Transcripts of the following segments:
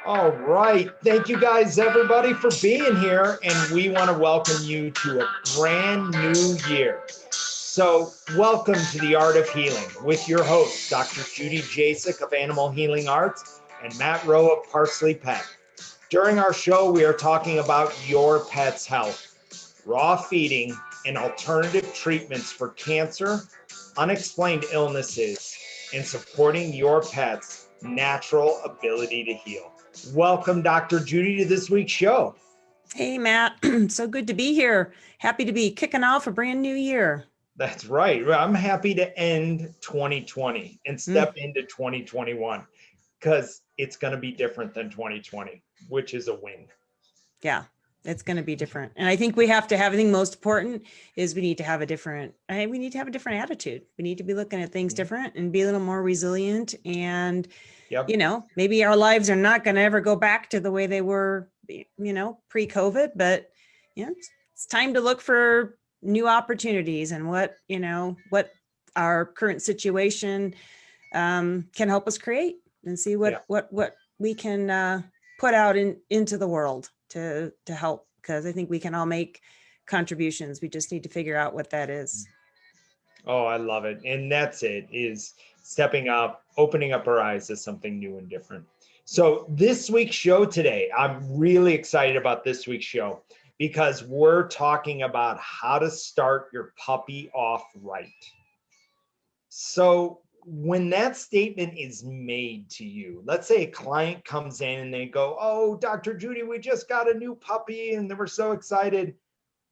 All right. Thank you guys, everybody, for being here. And we want to welcome you to a brand new year. So welcome to the Art of Healing with your hosts, Dr. Judy Jasek of Animal Healing Arts and Matt Rowe of ParsleyPet. During our show, we are talking about your pet's health, raw feeding, and alternative treatments for cancer, unexplained illnesses, and supporting your pet's natural ability to heal. Welcome, Dr. Judy, to this week's show. Hey, Matt. So good to be here. Happy to be kicking off a brand new year. That's right. I'm happy to end 2020 and step into 2021 because it's going to be different than 2020, which is a win. Yeah, it's going to be different. And I think we have to have, I think most important is we need to have a different attitude. We need to be looking at things different and be a little more resilient. And, maybe our lives are not going to ever go back to the way they were, pre-COVID, but, it's time to look for new opportunities and what our current situation can help us create and see what we can put out into the world to help, because I think we can all make contributions. We just need to figure out what that is. Oh, I love it. And that's it, is stepping up, opening up our eyes to something new and different. So this week's show today, I'm really excited about this week's show because we're talking about how to start your puppy off right. So when that statement is made to you, let's say a client comes in and they go, "Oh, Dr. Judy, we just got a new puppy and they were so excited."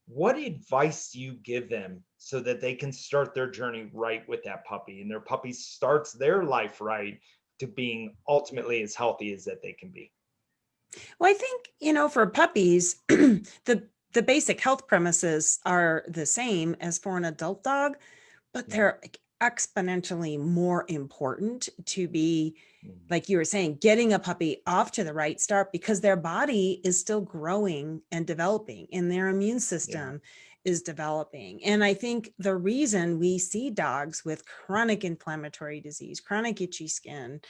What advice do you give them so that they can start their journey right with that puppy and their puppy starts their life right to being ultimately as healthy as that they can be? Well, I think, for puppies, the basic health premises are the same as for an adult dog, but they're exponentially more important to be, like you were saying, getting a puppy off to the right start, because their body is still growing and developing and their immune system is developing. And I think the reason we see dogs with chronic inflammatory disease, chronic itchy skin,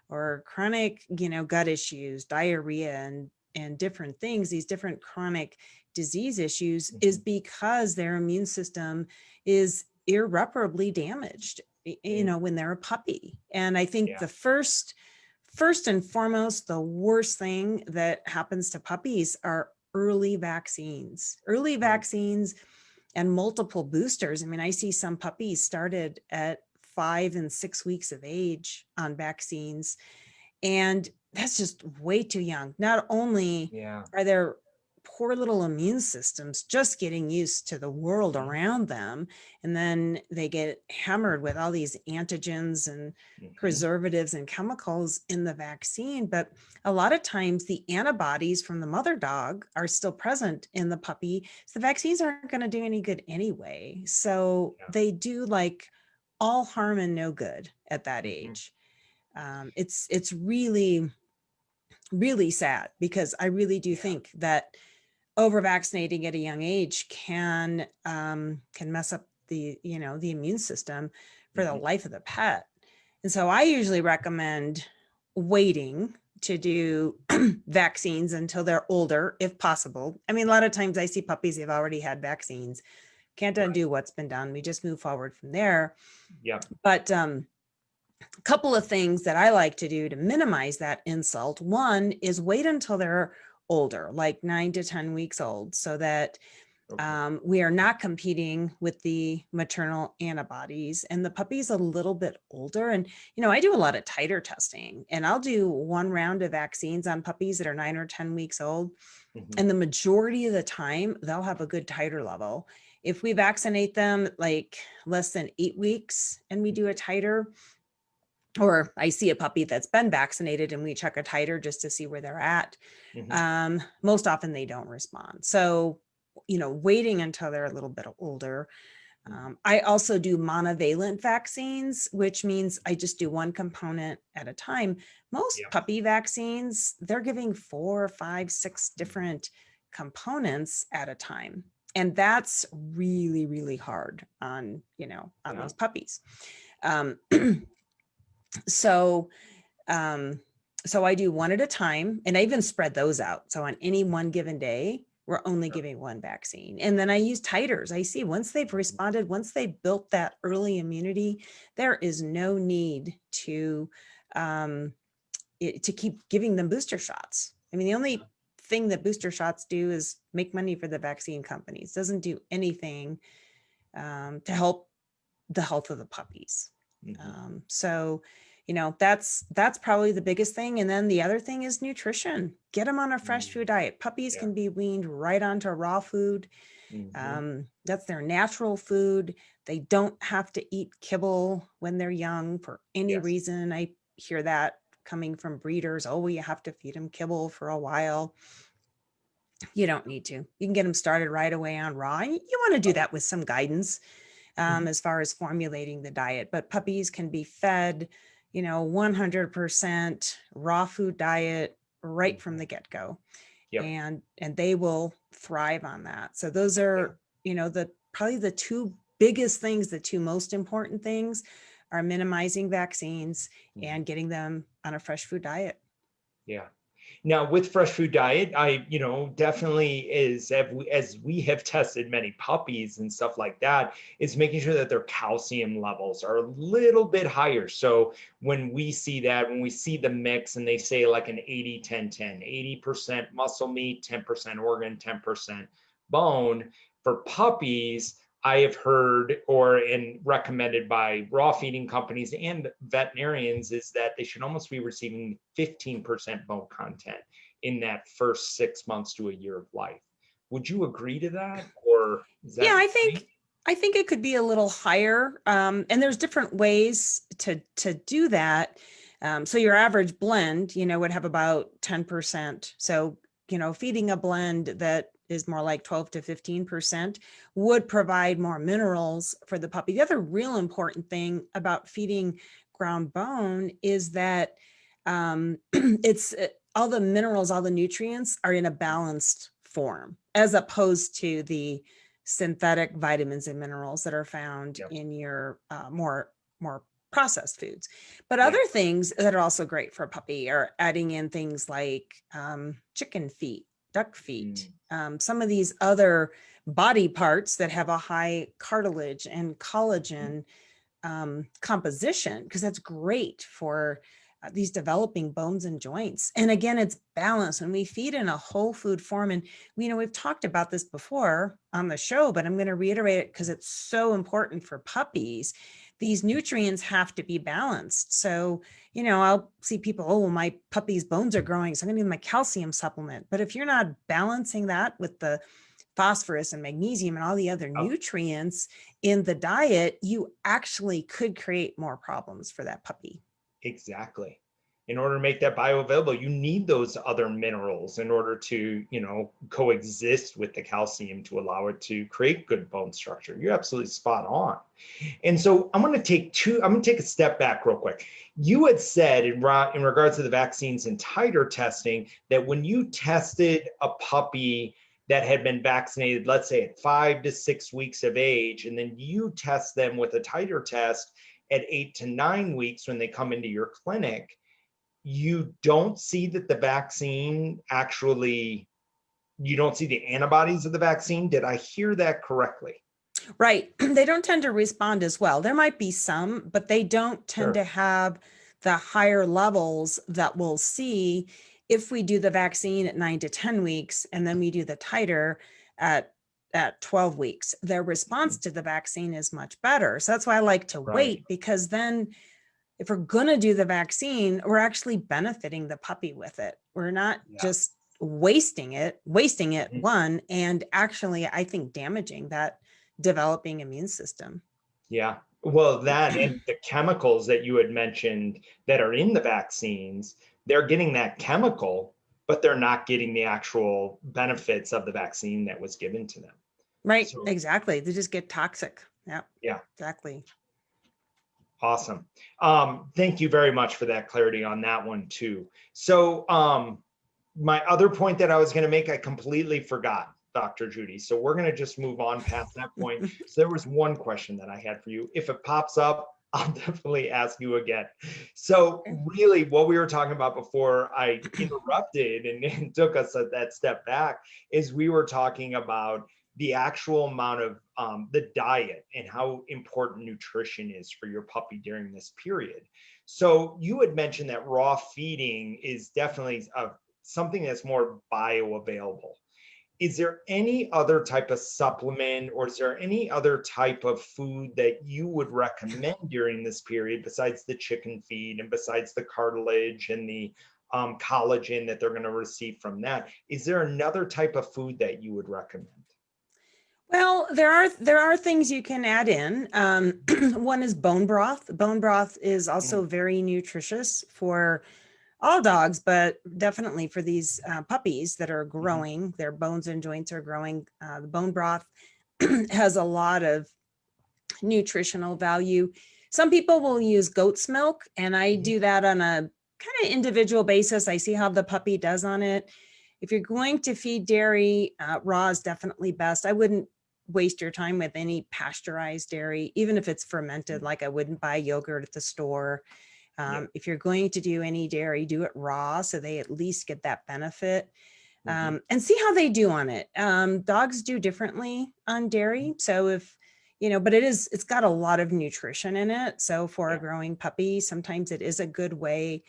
or chronic, gut issues, diarrhea, and different things, these different chronic disease issues, is because their immune system is irreparably damaged, when they're a puppy. And I think the first and foremost, the worst thing that happens to puppies are early vaccines and multiple boosters. I mean, I see some puppies started at 5 and 6 weeks of age on vaccines, and that's just way too young. Not only are their poor little immune systems just getting used to the world around them, and then they get hammered with all these antigens and preservatives and chemicals in the vaccine, but a lot of times the antibodies from the mother dog are still present in the puppy, so the vaccines aren't going to do any good anyway. So they do like all harm and no good at that age. It's really, really sad, because I really do think that over vaccinating at a young age can mess up the immune system for the life of the pet. And so I usually recommend waiting to do vaccines until they're older, if possible. I mean, a lot of times I see puppies, they've already had vaccines. Can't undo what's been done. We just move forward from there. But a couple of things that I like to do to minimize that insult. One is wait until they're older, like 9 to 10 weeks old, so that we are not competing with the maternal antibodies, and the puppy's a little bit older. And, I do a lot of titer testing, and I'll do one round of vaccines on puppies that are 9 or 10 weeks old. And the majority of the time they'll have a good titer level. If we vaccinate them like less than 8 weeks and we do a titer, or I see a puppy that's been vaccinated and we check a titer just to see where they're at, most often they don't respond. So, waiting until they're a little bit older. I also do monovalent vaccines, which means I just do one component at a time. Most puppy vaccines, they're giving 4, 5, 6 different components at a time. And that's really, really hard on, on those puppies. So So I do one at a time, and I even spread those out. So on any one given day, we're only Sure. giving one vaccine. And then I use titers. I see once they've responded, once they've built that early immunity, there is no need um, to keep giving them booster shots. I mean, the only thing that booster shots do is make money for the vaccine companies. Doesn't do anything to help the health of the puppies. So, that's probably the biggest thing. And then the other thing is nutrition. Get them on a fresh food diet. Puppies can be weaned right onto raw food. That's their natural food. They don't have to eat kibble when they're young for any reason. I hear that coming from breeders. Oh, you have to feed them kibble for a while. You don't need to. You can get them started right away on raw. And you want to do that with some guidance as far as formulating the diet. But puppies can be fed, 100% raw food diet right from the get-go. And they will thrive on that. So those are, probably the two biggest things, the two most important things are minimizing vaccines and getting them on a fresh food diet. Yeah. Now with fresh food diet, I, definitely as we have tested many puppies and stuff like that, is making sure that their calcium levels are a little bit higher. So when we see the mix and they say like an 80-10-10, 80% muscle meat, 10% organ, 10% bone for puppies, I have heard and recommended by raw feeding companies and veterinarians is that they should almost be receiving 15% bone content in that first 6 months to a year of life. Would you agree to that? Or is that I think it could be a little higher. And there's different ways to do that. So your average blend, would have about 10%. So, feeding a blend that is more like 12 to 15% would provide more minerals for the puppy. The other real important thing about feeding ground bone is that it's all the minerals, all the nutrients are in a balanced form, as opposed to the synthetic vitamins and minerals that are found in your more processed foods. But other things that are also great for a puppy are adding in things like chicken feet, duck feet, some of these other body parts that have a high cartilage and collagen composition, because that's great for these developing bones and joints. And again, it's balanced when we feed in a whole food form. And we've talked about this before on the show, but I'm going to reiterate it because it's so important for puppies. These nutrients have to be balanced. So, I'll see people, oh, well, my puppy's bones are growing, so I'm going to give them a calcium supplement. But if you're not balancing that with the phosphorus and magnesium and all the other nutrients in the diet, you actually could create more problems for that puppy. Exactly. In order to make that bioavailable, you need those other minerals in order to, coexist with the calcium to allow it to create good bone structure. You're absolutely spot on. And so I'm going to take a step back real quick. You had said in regards to the vaccines and titer testing that when you tested a puppy that had been vaccinated, let's say at 5 to 6 weeks of age, and then you test them with a titer test at 8 to 9 weeks when they come into your clinic, you don't see that the vaccine you don't see the antibodies of the vaccine. Did I hear that correctly? Right. They don't tend to respond as well. There might be some, but they don't tend to have the higher levels that we'll see if we do the vaccine at 9 to 10 weeks, and then we do the titer at 12 weeks. Their response to the vaccine is much better. So that's why I like to wait, because then if we're going to do the vaccine, we're actually benefiting the puppy with it. We're not just wasting it, one, and actually, I think, damaging that developing immune system. Yeah. Well, that and the chemicals that you had mentioned that are in the vaccines, they're getting that chemical, but they're not getting the actual benefits of the vaccine that was given to them. Right. So, exactly. They just get toxic. Yeah. Exactly. Awesome. Thank you very much for that clarity on that one too. So my other point that I was going to make, I completely forgot, Dr. Judy. So we're going to just move on past that point. So there was one question that I had for you. If it pops up, I'll definitely ask you again. So really what we were talking about before I interrupted and took us that step back is we were talking about the actual amount of the diet and how important nutrition is for your puppy during this period. So you had mentioned that raw feeding is definitely something that's more bioavailable. Is there any other type of supplement, or is there any other type of food that you would recommend during this period besides the chicken feed and besides the cartilage and the collagen that they're going to receive from that? Is there another type of food that you would recommend? Well, there are things you can add in. One is bone broth. Bone broth is also Mm, very nutritious for all dogs, but definitely for these puppies that are mhm. growing. Their bones and joints are growing. The bone broth has a lot of nutritional value. Some people will use goat's milk, and I Mhm. do that on a kind of individual basis. I see how the puppy does on it. If you're going to feed dairy, raw is definitely best. I wouldn't waste your time with any pasteurized dairy, even if it's fermented. Mm, Like I wouldn't buy yogurt at the store. yeah. If you're going to do any dairy, do it raw so they at least get that benefit. Mhm. And see how they do on it. Dogs do differently on dairy. So if, but it's got a lot of nutrition in it. So for a Yeah. growing puppy, sometimes it is a good way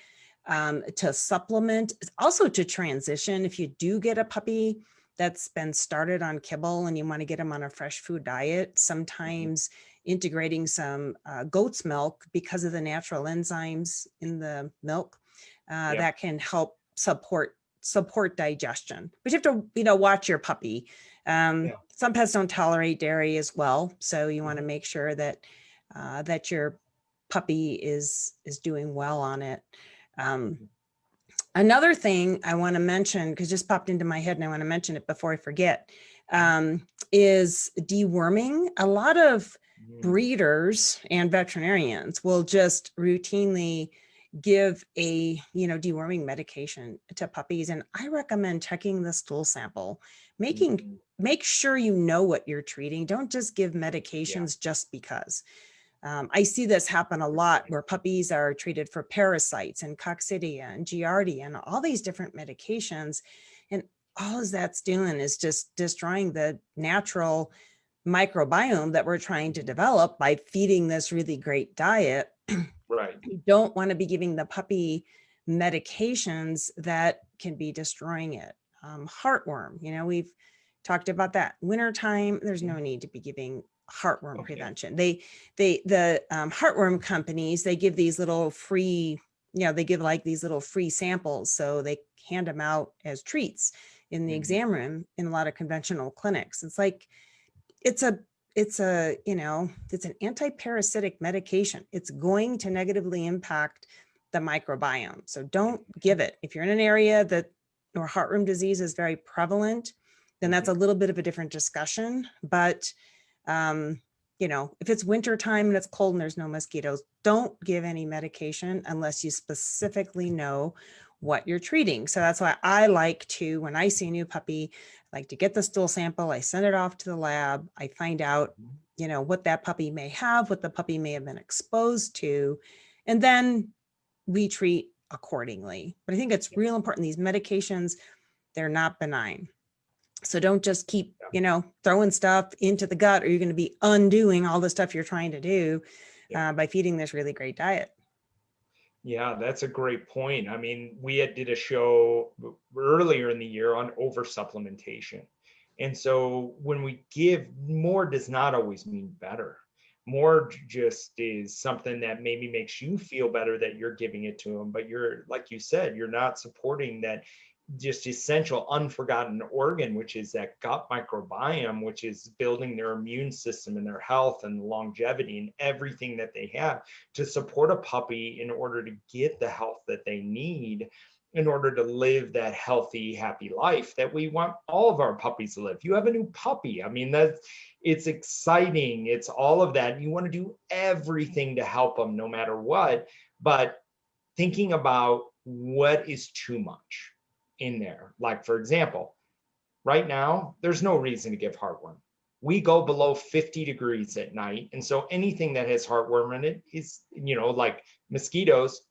to supplement, also to transition. If you do get a puppy that's been started on kibble and you want to get them on a fresh food diet, Mhm. sometimes integrating some goat's milk, because of the natural enzymes in the milk, Yeah. that can help support digestion. But you have to, watch your puppy. Yeah. Some pets don't tolerate dairy as well, so you want to Mhm. make sure that your puppy is doing well on it. Um, Mhm. Another thing I want to mention, because just popped into my head and I want to mention it before I forget, is deworming. A lot of Mm, breeders and veterinarians will just routinely give a deworming medication to puppies, and I recommend checking the stool sample, mm, make sure you know what you're treating. Don't just give yeah. medications just because. I see this happen a lot where puppies are treated for parasites and coccidia and giardia and all these different medications. And all that's doing is just destroying the natural microbiome that we're trying to Mhm. develop by feeding this really great diet. Right. You don't want to be giving the puppy medications that can be destroying it. Heartworm, we've talked about that. Wintertime, there's no Mhm. need to be giving heartworm Okay. prevention. The heartworm companies, they give these little free, they give like these little free samples. So they hand them out as treats in the Mhm. exam room in a lot of conventional clinics. It's like, it's a it's an anti-parasitic medication. It's going to negatively impact the microbiome, so don't give it. If you're in an area that where heartworm disease is very prevalent, then that's Mhm. a little bit of a different discussion. But um, if it's winter time and it's cold and there's no mosquitoes, don't give any medication unless you specifically know what you're treating. So that's why I like to, when I see a new puppy, I like to get the stool sample, I send it off to the lab, I find out, Mhm. what that puppy may have, what the puppy may have been exposed to, and then we treat accordingly. But I think it's Yeah. real important. These medications, they're not benign. So don't just keep, Yeah. throwing stuff into the gut, or you're going to be undoing all the stuff you're trying to do Yeah. by feeding this really great diet. Yeah, that's a great point. I mean, we had did a show earlier in the year on over supplementation. And so when we give more does not always mean better. More just is something that maybe makes you feel better that you're giving it to them, but you're, like you said, you're not supporting that just essential unforgotten organ, which is that gut microbiome, which is building their immune system and their health and longevity and everything that they have to support a puppy in order to get the health that they need in order to live that healthy, happy life that we want all of our puppies to live. You have a new puppy. I mean, it's exciting. It's all of that. You want to do everything to help them no matter what. But thinking about what is too much in there. Like, for example, right now, there's no reason to give heartworm. we go below 50 degrees at night. And so anything that has heartworm in it is, like mosquitoes,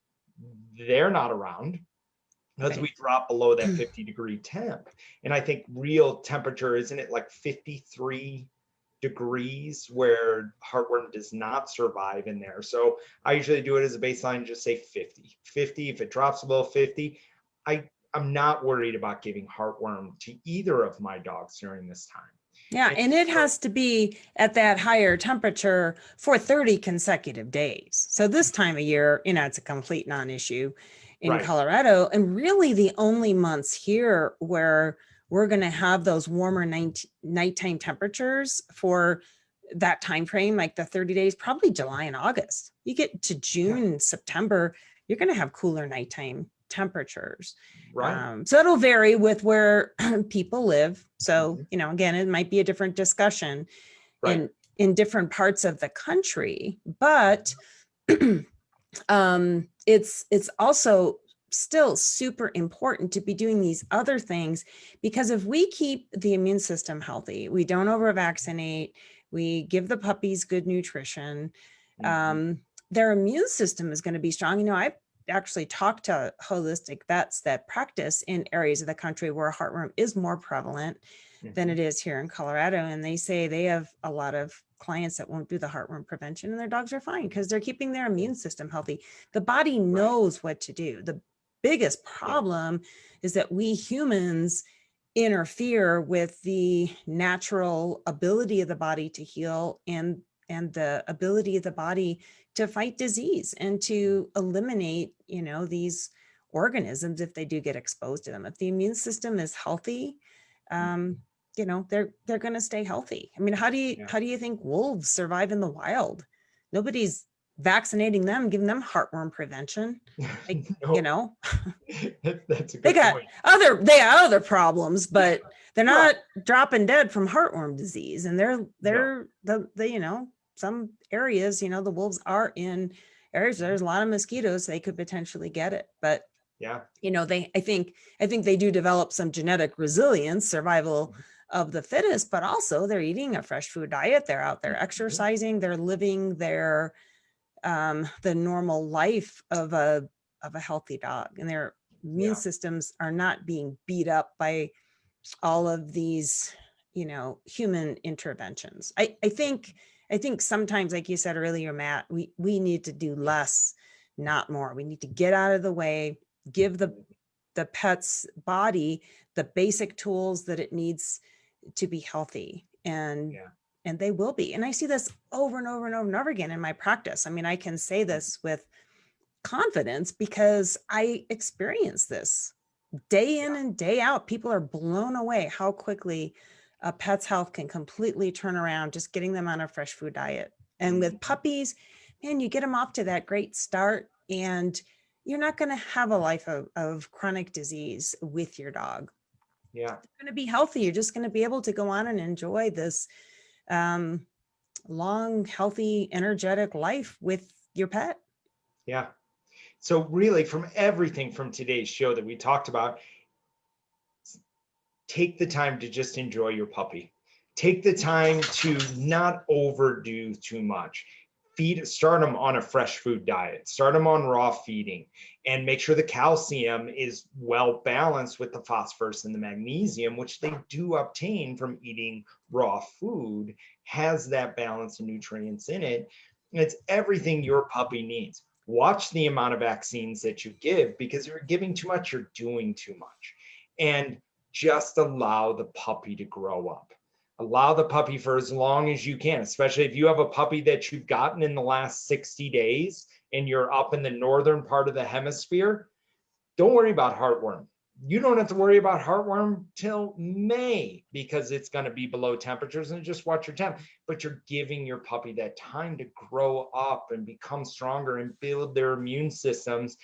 they're not around because we drop below that 50-degree temp. And I think real temperature, isn't it like 53 degrees where heartworm does not survive in there? So I usually do it as a baseline, just say 50. If it drops below 50, I'm not worried about giving heartworm to either of my dogs during this time. Yeah, and it has to be at that higher temperature for 30 consecutive days. So this time of year, it's a complete non-issue in Colorado. And really the only months here where we're going to have those warmer nighttime temperatures for that time frame, like the 30 days, probably July and August. You get to June, September, you're going to have cooler nighttime temperatures. So it'll vary with where people live. So, again, it might be a different discussion in different parts of the country, but it's also still super important to be doing these other things, because if we keep the immune system healthy, we don't over vaccinate, we give the puppies good nutrition, their immune system is going to be strong. I've actually talked to holistic vets that practice in areas of the country where heartworm is more prevalent than it is here in Colorado. And they say they have a lot of clients that won't do the heartworm prevention and their dogs are fine because they're keeping their immune system healthy. The body knows what to do. The biggest problem is that we humans interfere with the natural ability of the body to heal and the ability of the body to fight disease and to eliminate, these organisms if they do get exposed to them. If the immune system is healthy, they're going to stay healthy. I mean, how do you think wolves survive in the wild? Nobody's vaccinating them, giving them heartworm prevention. Like, that's a good they got point. they have other problems, but they're not dropping dead from heartworm disease. And they're some areas, the wolves are in areas there's a lot of mosquitoes, they could potentially get it. But I think they do develop some genetic resilience, survival of the fittest, but also they're eating a fresh food diet, they're out there exercising, they're living their the normal life of a healthy dog, and their immune systems are not being beat up by all of these, human interventions. I think sometimes, like you said earlier, Matt, we need to do less, not more. We need to get out of the way, give the pet's body the basic tools that it needs to be healthy, and they will be. And I see this over and over and over and over again in my practice. I mean, I can say this with confidence because I experience this day in and day out. People are blown away how quickly a pet's health can completely turn around just getting them on a fresh food diet. And with puppies, man, you get them off to that great start and you're not going to have a life of chronic disease with your dog. Yeah. They're going to be healthy. You're just going to be able to go on and enjoy this long, healthy, energetic life with your pet. Yeah. So really, from everything from today's show that we talked about, take the time to just enjoy your puppy. Take the time to not overdo too much. Start them on a fresh food diet, start them on raw feeding, and make sure the calcium is well balanced with the phosphorus and the magnesium, which they do obtain from eating raw food, has that balance of nutrients in it. And it's everything your puppy needs. Watch the amount of vaccines that you give, because if you're giving too much, you're doing too much. And just allow the puppy to grow up. Allow the puppy for as long as you can, especially if you have a puppy that you've gotten in the last 60 days and you're up in the northern part of the hemisphere. Don't worry about heartworm. You don't have to worry about heartworm till May because it's going to be below temperatures, and just watch your temp. But you're giving your puppy that time to grow up and become stronger and build their immune systems.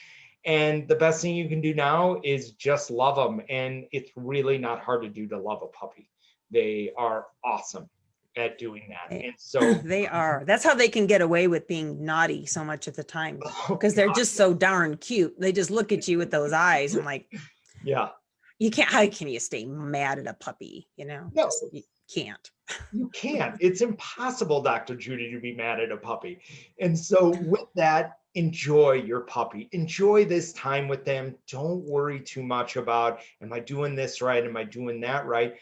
And the best thing you can do now is just love them. And it's really not hard to do to love a puppy. They are awesome at doing that. And so they are. That's how they can get away with being naughty so much of the time, because they're just so darn cute. They just look at you with those eyes and like, yeah, you can't, how can you stay mad at a puppy? No. Just, can't. You can't. It's impossible, Dr. Judy, to be mad at a puppy. And so with that, enjoy your puppy. Enjoy this time with them. Don't worry too much about, am I doing this right? Am I doing that right?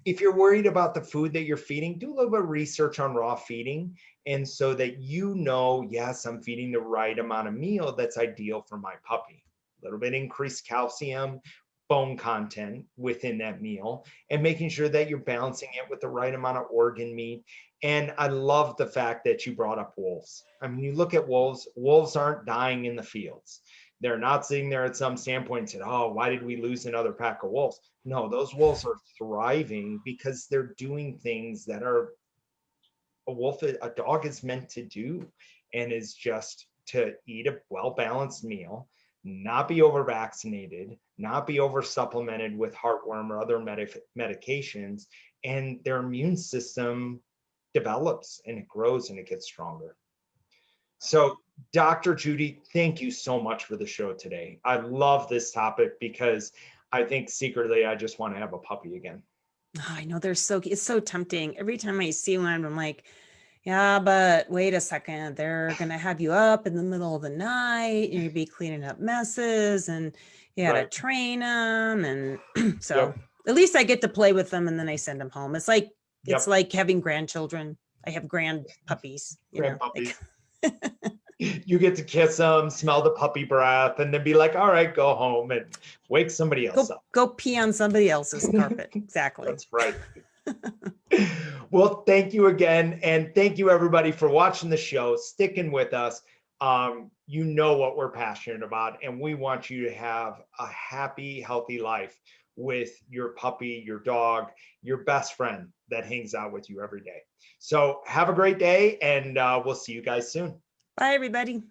If you're worried about the food that you're feeding, do a little bit of research on raw feeding. And so that you know, yes, I'm feeding the right amount of meal that's ideal for my puppy. A little bit increased calcium, bone content within that meal, and making sure that you're balancing it with the right amount of organ meat. And I love the fact that you brought up wolves. I mean, you look at wolves, wolves aren't dying in the fields. They're not sitting there at some standpoint and said, oh, why did we lose another pack of wolves? No, those wolves are thriving because they're doing things that are a dog is meant to do, and is just to eat a well-balanced meal, not be over vaccinated, not be over supplemented with heartworm or other medications, and their immune system develops and it grows and it gets stronger. So, Dr. Judy, thank you so much for the show today. I love this topic because I think secretly I just want to have a puppy again. Oh, I know it's so tempting. Every time I see one, I'm like, yeah, but wait a second, they're gonna have you up in the middle of the night, and you'd be cleaning up messes, and you gotta Right. train them, and so Yep. at least I get to play with them, and then I send them home. It's Yep. like having grandchildren. I have grand puppies, Grand puppies. You get to kiss them, smell the puppy breath, and then be like, all right, go home and wake somebody else up. Go pee on somebody else's carpet. Exactly. That's right. Well, thank you again. And thank you, everybody, for watching the show, sticking with us. You know what we're passionate about, and we want you to have a happy, healthy life with your puppy, your dog, your best friend that hangs out with you every day. So have a great day, and we'll see you guys soon. Bye, everybody.